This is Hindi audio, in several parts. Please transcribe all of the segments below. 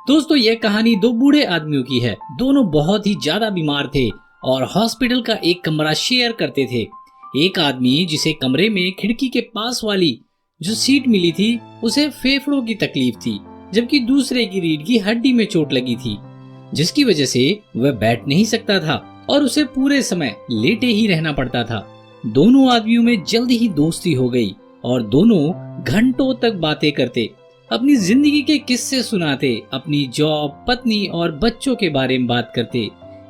दोस्तों यह कहानी दो बूढ़े आदमियों की है। दोनों बहुत ही ज्यादा बीमार थे और हॉस्पिटल का एक कमरा शेयर करते थे। एक आदमी जिसे कमरे में खिड़की के पास वाली जो सीट मिली थी उसे फेफड़ों की तकलीफ थी, जबकि दूसरे की रीढ़ की हड्डी में चोट लगी थी, जिसकी वजह से वह बैठ नहीं सकता था और उसे पूरे समय लेटे ही रहना पड़ता था। दोनों आदमियों में जल्द ही दोस्ती हो गई और दोनों घंटों तक बातें करते, अपनी जिंदगी के किस्से सुनाते, अपनी जॉब, पत्नी और बच्चों के बारे में बात करते।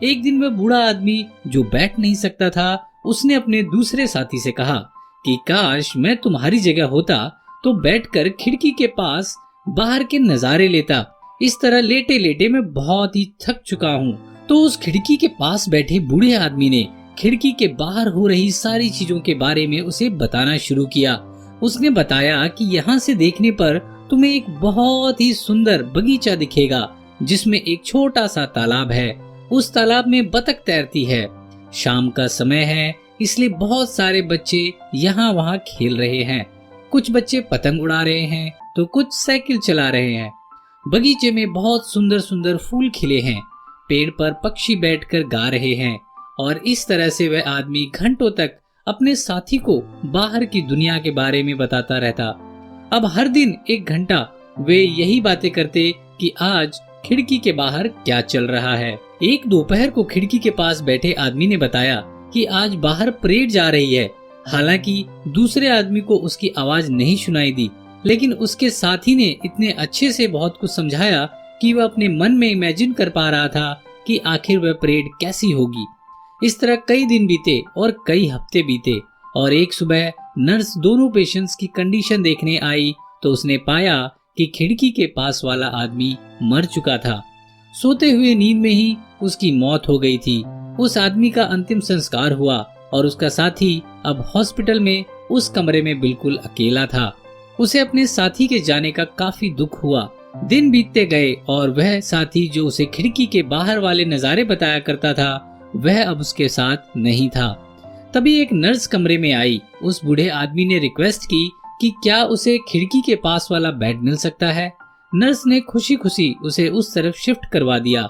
एक दिन वह बूढ़ा आदमी जो बैठ नहीं सकता था, उसने अपने दूसरे साथी से कहा कि काश मैं तुम्हारी जगह होता तो बैठकर खिड़की के पास बाहर के नजारे लेता। इस तरह लेटे लेटे मैं बहुत ही थक चुका हूँ। तो उस खिड़की के पास बैठे बूढ़े आदमी ने खिड़की के बाहर हो रही सारी चीजों के बारे में उसे बताना शुरू किया। उसने बताया कि यहाँ से देखने पर तुम्हें एक बहुत ही सुंदर बगीचा दिखेगा, जिसमें एक छोटा सा तालाब है। उस तालाब में बतख तैरती है। शाम का समय है, इसलिए बहुत सारे बच्चे यहाँ वहाँ खेल रहे हैं। कुछ बच्चे पतंग उड़ा रहे हैं तो कुछ साइकिल चला रहे हैं। बगीचे में बहुत सुंदर सुंदर फूल खिले हैं। पेड़ पर पक्षी बैठकर गा रहे हैं। और इस तरह से वह आदमी घंटों तक अपने साथी को बाहर की दुनिया के बारे में बताता रहता। अब हर दिन 1 घंटा वे यही बातें करते कि आज खिड़की के बाहर क्या चल रहा है। एक दोपहर को खिड़की के पास बैठे आदमी ने बताया कि आज बाहर परेड जा रही है। हालांकि दूसरे आदमी को उसकी आवाज नहीं सुनाई दी, लेकिन उसके साथी ने इतने अच्छे से बहुत कुछ समझाया कि वह अपने मन में इमेजिन कर पा रहा था कि आखिर वह परेड कैसी होगी। इस तरह कई दिन बीते और कई हफ्ते बीते और एक सुबह नर्स दोनों पेशेंट्स की कंडीशन देखने आई तो उसने पाया कि खिड़की के पास वाला आदमी मर चुका था। सोते हुए नींद में ही उसकी मौत हो गई थी। उस आदमी का अंतिम संस्कार हुआ और उसका साथी अब हॉस्पिटल में उस कमरे में बिल्कुल अकेला था। उसे अपने साथी के जाने का काफी दुख हुआ। दिन बीतते गए और वह साथी जो उसे खिड़की के बाहर वाले नजारे बताया करता था, वह अब उसके साथ नहीं था। तभी एक नर्स कमरे में आई। उस बूढ़े आदमी ने रिक्वेस्ट की कि क्या उसे खिड़की के पास वाला बेड मिल सकता है। नर्स ने खुशी खुशी उसे उस तरफ शिफ्ट करवा दिया।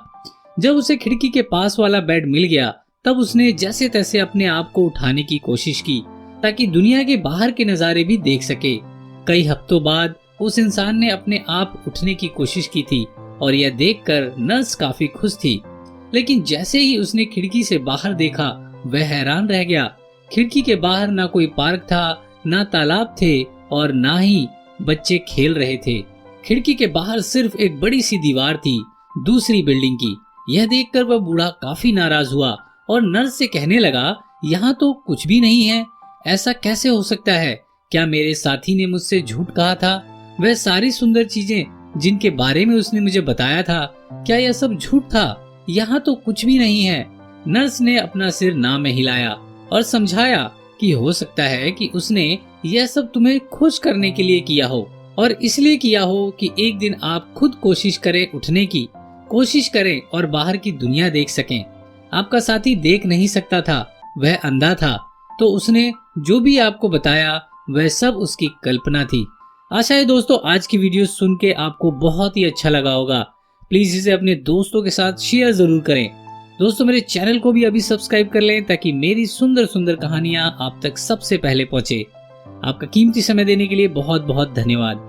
जब उसे खिड़की के पास वाला बेड मिल गया, तब उसने जैसे तैसे अपने आप को उठाने की कोशिश की ताकि दुनिया के बाहर के नजारे भी देख सके। कई हफ्तों बाद उस इंसान ने अपने आप उठने की कोशिश की थी और यह देखकर नर्स काफी खुश थी। लेकिन जैसे ही उसने खिड़की से बाहर देखा, वह हैरान रह गया। खिड़की के बाहर ना कोई पार्क था, ना तालाब थे और ना ही बच्चे खेल रहे थे। खिड़की के बाहर सिर्फ एक बड़ी सी दीवार थी, दूसरी बिल्डिंग की। यह देखकर वह बूढ़ा काफी नाराज हुआ और नर्स से कहने लगा, यहाँ तो कुछ भी नहीं है। ऐसा कैसे हो सकता है? क्या मेरे साथी ने मुझसे झूठ कहा था? वह सारी सुंदर चीजें जिनके बारे में उसने मुझे बताया था, क्या यह सब झूठ था? यहाँ तो कुछ भी नहीं है। नर्स ने अपना सिर ना में हिलाया और समझाया कि हो सकता है कि उसने यह सब तुम्हें खुश करने के लिए किया हो और इसलिए किया हो कि एक दिन आप खुद कोशिश करें, उठने की कोशिश करें और बाहर की दुनिया देख सकें। आपका साथी देख नहीं सकता था, वह अंधा था, तो उसने जो भी आपको बताया वह सब उसकी कल्पना थी। आशा है दोस्तों आज की वीडियो सुन के आपको बहुत ही अच्छा लगा होगा। प्लीज इसे अपने दोस्तों के साथ शेयर जरूर करें। दोस्तों मेरे चैनल को भी अभी सब्सक्राइब कर लें ताकि मेरी सुंदर सुंदर कहानियां आप तक सबसे पहले पहुंचे। आपका कीमती समय देने के लिए बहुत बहुत धन्यवाद।